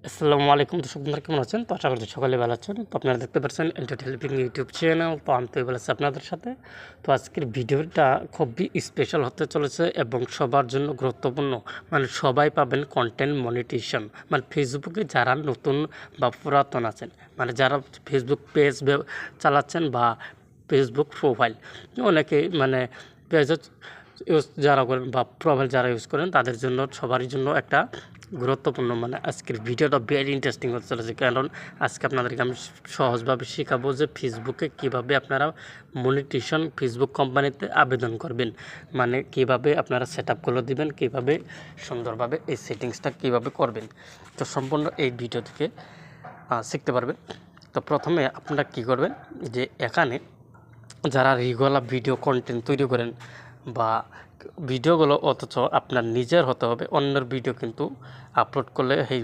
আসসালামু আলাইকুম দর্শক বন্ধুরা, কেমন আছেন? তো আশা করছি সকালে ভালো আছেন। তো আপনারা দেখতে পাচ্ছেন এলটেড হেল্পিং ইউটিউব চ্যানেল। তো আমি তো বলেছি আপনাদের সাথে। তো আজকের ভিডিওটা খুবই স্পেশাল হতে চলেছে এবং সবার জন্য গুরুত্বপূর্ণ। মানে সবাই পাবেন কন্টেন্ট মনিটাইজেশন। মানে ফেসবুকে যারা নতুন বা পুরাতন আছেন, মানে যারা ফেসবুক পেজ চালাচ্ছেন বা ফেসবুক প্রোফাইল, অনেকে মানে পেজ ইউজ যারা করেন বা প্রোফাইল যারা ইউজ করেন তাদের জন্য সবারই জন্য একটা গুরুত্বপূর্ণ, মানে আজকের ভিডিওটা ভেরি ইন্টারেস্টিং হতে চলেছে। কারণ আজকে আপনাদেরকে আমি সহজভাবে শেখাবো যে ফেসবুকে কিভাবে আপনারা মনিটাইজেশন ফেসবুক কোম্পানিতে আবেদন করবেন, মানে কিভাবে আপনারা সেট আপগুলো দেবেন, কীভাবে সুন্দরভাবে এই সেটিংসটা কিভাবে করবেন। তো সম্পূর্ণ এই ভিডিও থেকে শিখতে পারবেন। তো প্রথমে আপনারা কি করবেন, যে এখানে যারা রেগুলার ভিডিও কন্টেন্ট তৈরি করেন বা ভিডিওগুলো অথচ আপনার নিজের হতে হবে, অন্যের ভিডিও কিন্তু আপলোড করলে এই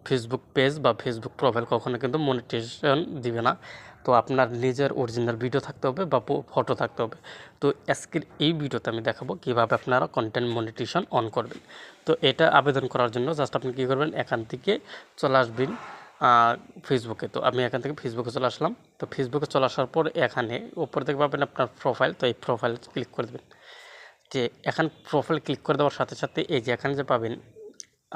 ফেসবুক পেজ বা ফেসবুক প্রোফাইল কখনো কিন্তু মনিটাইজেশন দিবে না। তো আপনার নিজের অরিজিনাল ভিডিও থাকতে হবে বা ফটো থাকতে হবে। তো আজকের এই ভিডিওতে আমি দেখাবো কীভাবে আপনারা কন্টেন্ট মনিটাইজেশন অন করবেন। তো এটা আবেদন করার জন্য জাস্ট আপনি কী করবেন, এখান থেকে চলে আসবেন ফেসবুকে। তো আমি এখান থেকে ফেসবুকে চলে আসলাম। তো ফেসবুকে চলে আসার পর এখানে উপরে দেখতে পাবেন আপনার প্রোফাইল। তো এই প্রোফাইল ক্লিক করে দেবেন। যে এখান প্রোফাইল ক্লিক করে দেওয়ার সাথে সাথে এই যে এখানে যে পাবেন,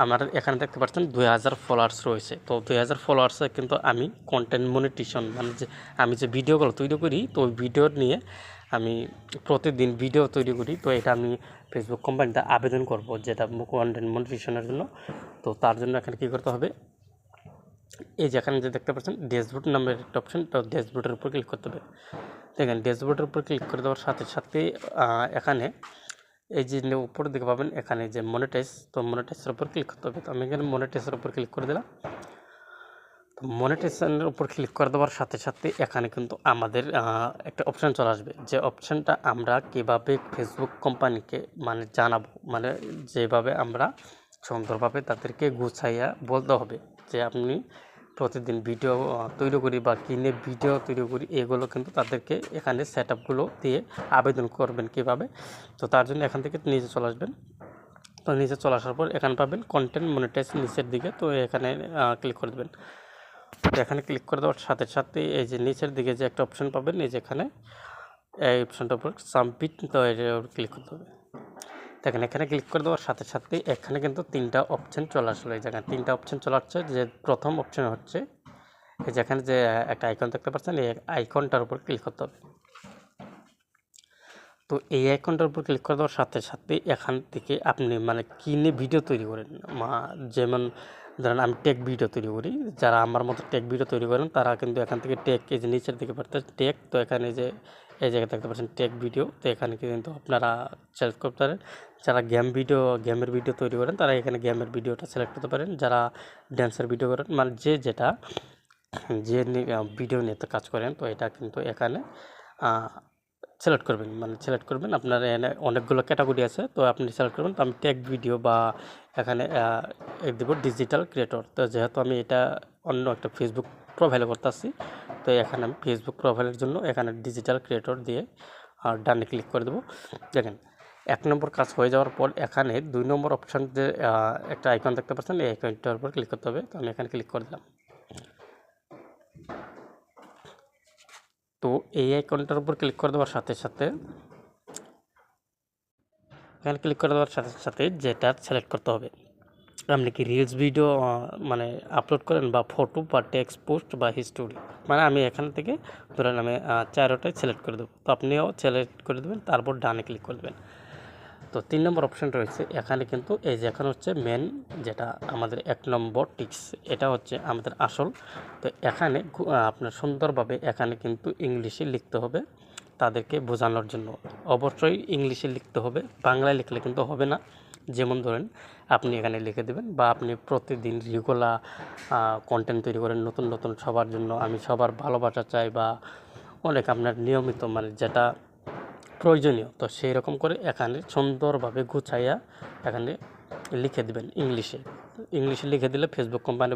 আমার এখানে দেখতে পাচ্ছেন 2000 ফলোয়ার্স রয়েছে। তো 2000 ফলোয়ার্সে কিন্তু আমি কন্টেন্ট মনিটাইজেশন, মানে যে আমি যে ভিডিওগুলো তৈরি করি, তো ওই ভিডিও নিয়ে আমি প্রতিদিন ভিডিও তৈরি করি। তো এটা আমি ফেসবুক কোম্পানিতে আবেদন করব, যেটা কন্টেন্ট মনিটাইজেশনের জন্য। তো তার জন্য এখানে কী করতে হবে, এই যে এখানে যে দেখতে পাচ্ছেন ড্যাশবোর্ড নামের একটা অপশন, তো ড্যাশবোর্ডের উপর ক্লিক করতে হবে। দেখেন ড্যাশবোর্ডের উপর ক্লিক করে দেওয়ার সাথে সাথে এখানে এই যে উপরের দিকে পাবেন এখানে যে মনিটাইজ, তো মনিটাইজের উপর ক্লিক করতে হবে। তো আমি এখানে মনিটাইজের উপর ক্লিক করে দিলাম। তো মনিটাইজেশনের উপর ক্লিক করে দেওয়ার সাথে সাথে এখানে কিন্তু আমাদের একটা অপশান চলে আসবে, যে অপশানটা আমরা কীভাবে ফেসবুক কোম্পানিকে মানে জানাবো, মানে যেভাবে আমরা সুন্দরভাবে তাদেরকে গুছাইয়া বলতে হবে যে আপনি প্রতিদিন ভিডিও তৈরি করি বা কিনে ভিডিও তৈরি করি, এগুলো কিন্তু তাদেরকে এখানে সেট আপগুলো দিয়ে আবেদন করবেন কীভাবে। তো তার জন্য এখান থেকে নিচে চলে আসবেন। তো নিচে চলে আসার পর এখানে পাবেন কন্টেন্ট মনিটাইজ নিচের দিকে। তো এখানে ক্লিক করে দেবেন। তো এখানে ক্লিক করে দেওয়ার সাথে সাথে এই যে নিচের দিকে যে একটা অপশান পাবেন, এই যে এখানে এই অপশানটার উপর সাবমিট, তো এর ক্লিক করতে হবে। দেখেন এখানে ক্লিক করে দেওয়ার সাথে সাথে এখানে কিন্তু 3টা অপশান চলে আসলো। এই জায়গায় 3টা অপশান চলে আসছে। যে প্রথম অপশান হচ্ছে এই যে এখানে যে একটা আইকন দেখতে পাচ্ছেন, এই আইকনটার উপর ক্লিক করতে হবে। তো এই আইকনটার উপর ক্লিক করে দেওয়ার সাথে সাথে এখান থেকে আপনি মানে কিনে ভিডিও তৈরি করেন, যেমন ধরেন আমি টেক ভিডিও তৈরি করি, যারা আমার মতো টেক ভিডিও তৈরি করেন তারা কিন্তু এখান থেকে টেক, এই যে নিচের দিকে পারতেন টেক, তো এখানে যে এই জায়গায় দেখতে পাচ্ছেন টেক ভিডিও, তো এখানে কিন্তু আপনারা সিলেক্ট করতে পারেন। যারা গেমের ভিডিও তৈরি করেন তারা এখানে গেমের ভিডিওটা সিলেক্ট করতে পারেন। যারা ড্যান্সের ভিডিও করেন, মানে যেটা যে ভিডিও নিয়ে কাজ করেন, তো এটা কিন্তু এখানে সিলেক্ট করবেন, মানে সিলেক্ট করবেন। আপনার এখানে অনেকগুলো ক্যাটাগরি আছে, তো আপনি সিলেক্ট করবেন। তো আমি টেক ভিডিও বা এখানে দেবো ডিজিটাল ক্রিয়েটর। তো যেহেতু আমি এটা অন্য একটা ফেসবুক প্রোফাইলে করতেছি, তো এখানে আমি ফেসবুক প্রোফাইলের জন্য এখানে ডিজিটাল ক্রিয়েটর দিয়ে ডানে ক্লিক করে দেবো। দেখেন 1 নম্বর কাজ হয়ে যাওয়ার পর এখানে 2 নম্বর অপশান যে একটা আইকন দেখতে পাচ্ছেন, এই আইকনটার উপর ক্লিক করতে হবে। তো আমি এখানে ক্লিক করে দিলাম। তো এই আইকনটার উপর ক্লিক করে দেওয়ার সাথে সাথে এখানে ক্লিক করে দেওয়ার সাথে সাথে যেটা সিলেক্ট করতে হবে, আপনি কি রিলস ভিডিও মানে আপলোড করেন বা ফটো বা টেক্সট পোস্ট বা হিস্টোরি, মানে আমি এখান থেকে ধরেন আমি 4টাই সিলেক্ট করে দেবো। তো আপনিও সিলেক্ট করে দেবেন, তারপর ডানে ক্লিক করে দেবেন। তো 3 নম্বর অপশান রয়েছে এখানে, কিন্তু এই যে এখানে হচ্ছে মেন, যেটা আমাদের 1 নম্বর টিক্স, এটা হচ্ছে আমাদের আসল। তো এখানে আপনার সুন্দরভাবে এখানে কিন্তু ইংলিশে লিখতে হবে তাদেরকে বোঝানোর জন্য। অবশ্যই ইংলিশে লিখতে হবে, বাংলায় লিখলে কিন্তু হবে না। যেমন ধরেন আপনি এখানে লিখে দেবেন, বা আপনি প্রতিদিন রেগুলার কন্টেন্ট তৈরি করেন নতুন নতুন সবার জন্য, আমি সবার ভালোবাসা চাই, বা অনেক আপনার নিয়মিত মানে যেটা প্রয়োজনীয়, তো সেই রকম করে এখানে সুন্দরভাবে গুছাইয়া এখানে লিখে দেবেন ইংলিশে লিখে দিলে ফেসবুক কোম্পানি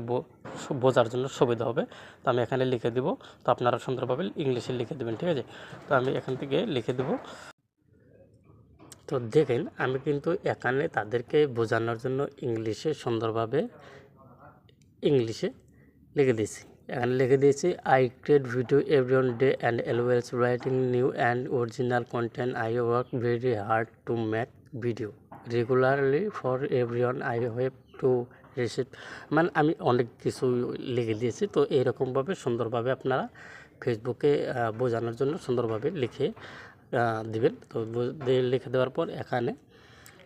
বোঝার জন্য সুবিধা হবে। তো আমি এখানে লিখে দেব, তো আপনারা সুন্দরভাবে ইংলিশে লিখে দেবেন, ঠিক আছে। তো আমি এখান থেকে লিখে দেব। তো দেখেন আমি কিন্তু এখানে তাদেরকে বোঝানোর জন্য ইংলিশে সুন্দরভাবে ইংলিশে লিখে দিয়েছি। এখানে লিখে দিয়েছি I create video every one day and always writing new and original content. I work very hard to make video regularly for every one I have to receive. মানে আমি অনেক কিছু লিখে দিয়েছি। তো এইরকমভাবে সুন্দরভাবে আপনারা ফেসবুকে বোঝানোর জন্য সুন্দরভাবে লিখে দিবেন। তো লিখে দেওয়ার পর এখানে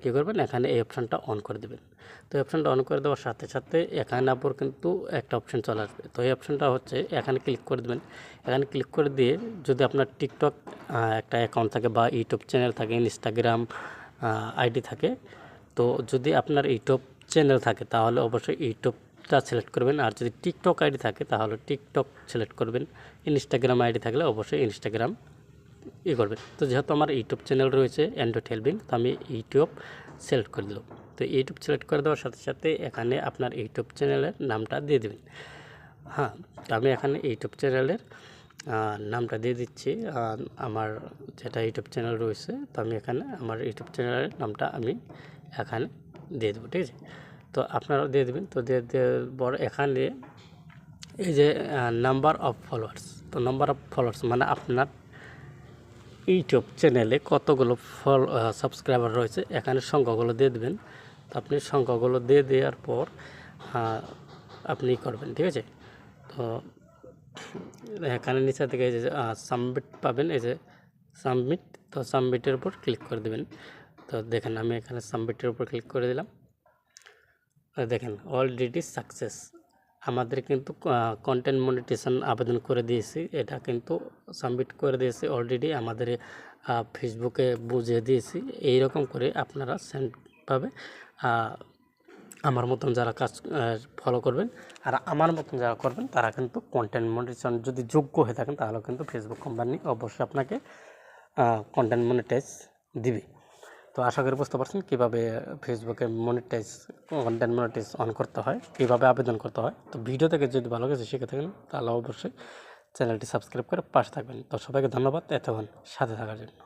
কী করবেন, এখানে এই অপশানটা অন করে দেবেন। তো এই অপশানটা অন করে দেওয়ার সাথে সাথে এখানে আবার কিন্তু একটা অপশান চলে আসবে। তো এই অপশানটা হচ্ছে এখানে ক্লিক করে দেবেন। এখানে ক্লিক করে দিয়ে যদি আপনার টিকটক একটা অ্যাকাউন্ট থাকে বা ইউটিউব চ্যানেল থাকে, ইনস্টাগ্রাম আইডি থাকে, তো যদি আপনার ইউটিউব চ্যানেল থাকে তাহলে অবশ্যই ইউটিউবটা সিলেক্ট করবেন। আর যদি টিকটক আইডি থাকে তাহলে টিকটক সিলেক্ট করবেন। ইনস্টাগ্রাম আইডি থাকলে অবশ্যই ইনস্টাগ্রাম করবেন। তো যেহেতু আমার ইউটিউব চ্যানেল রয়েছে অ্যান্ড্রয়েড হেল্পিং, তো আমি ইউটিউব সিলেক্ট করে দিলাম। তো ইউটিউব সিলেক্ট করে দেওয়ার সাথে সাথে এখানে আপনার ইউটিউব চ্যানেলের নামটা দিয়ে দেবেন। হ্যাঁ, তো আমি এখানে ইউটিউব চ্যানেলের নামটা দিয়ে দিচ্ছি। আমার যেটা ইউটিউব চ্যানেল রয়েছে, তো আমি এখানে আমার ইউটিউব চ্যানেলের নামটা আমি এখানে দিয়ে দেবো, ঠিক আছে। তো আপনারাও দিয়ে দেবেন। তো দিয়ে দেওয়ার পর এখানে এই যে নাম্বার অফ ফলোয়ার্স, তো নাম্বার অফ ফলোয়ার্স মানে আপনার ইউটিউব চ্যানেলে কতগুলো সাবস্ক্রাইবার রয়েছে এখানে সংখ্যাগুলো দিয়ে দেবেন। তো আপনি সংখ্যাগুলো দিয়ে দেওয়ার পর আপনি করবেন, ঠিক আছে। তো এখানে নিচে থেকে এই যে সাবমিট পাবেন, এই যে সাবমিট, তো সাবমিটের উপর ক্লিক করে দেবেন। তো দেখেন আমি এখানে সাবমিটের উপর ক্লিক করে দিলাম। দেখেন অলরেডি সাকসেস, আমাদের কিন্তু কন্টেন্ট মনিটাইজেশন আবেদন করে দিয়েছি। এটা কিন্তু সাবমিট করে দিয়েছি অলরেডি, আমাদের ফেসবুকে বুঝিয়ে দিয়েছি। এই রকম করে আপনারা সেমভাবে আমার মতন যারা কাজ ফলো করবেন আর আমার মতন যারা করবেন তারা কিন্তু কন্টেন্ট মনিটাইজেশন যদি যোগ্য হয়ে থাকেন তাহলে কিন্তু ফেসবুক কোম্পানি অবশ্যই আপনাকে কন্টেন্ট মনিটাইজ দিবে। তো আশা করি বুঝতে পারছেন কীভাবে ফেসবুকে কন্টেন্ট মনিটাইজ অন করতে হয়, কীভাবে আবেদন করতে হয়। তো ভিডিও থেকে যদি ভালো কিছু শিখে থাকেন তাহলে অবশ্যই চ্যানেলটি সাবস্ক্রাইব করে পাশে থাকবেন। তো সবাইকে ধন্যবাদ এতক্ষণ সাথে থাকার জন্য।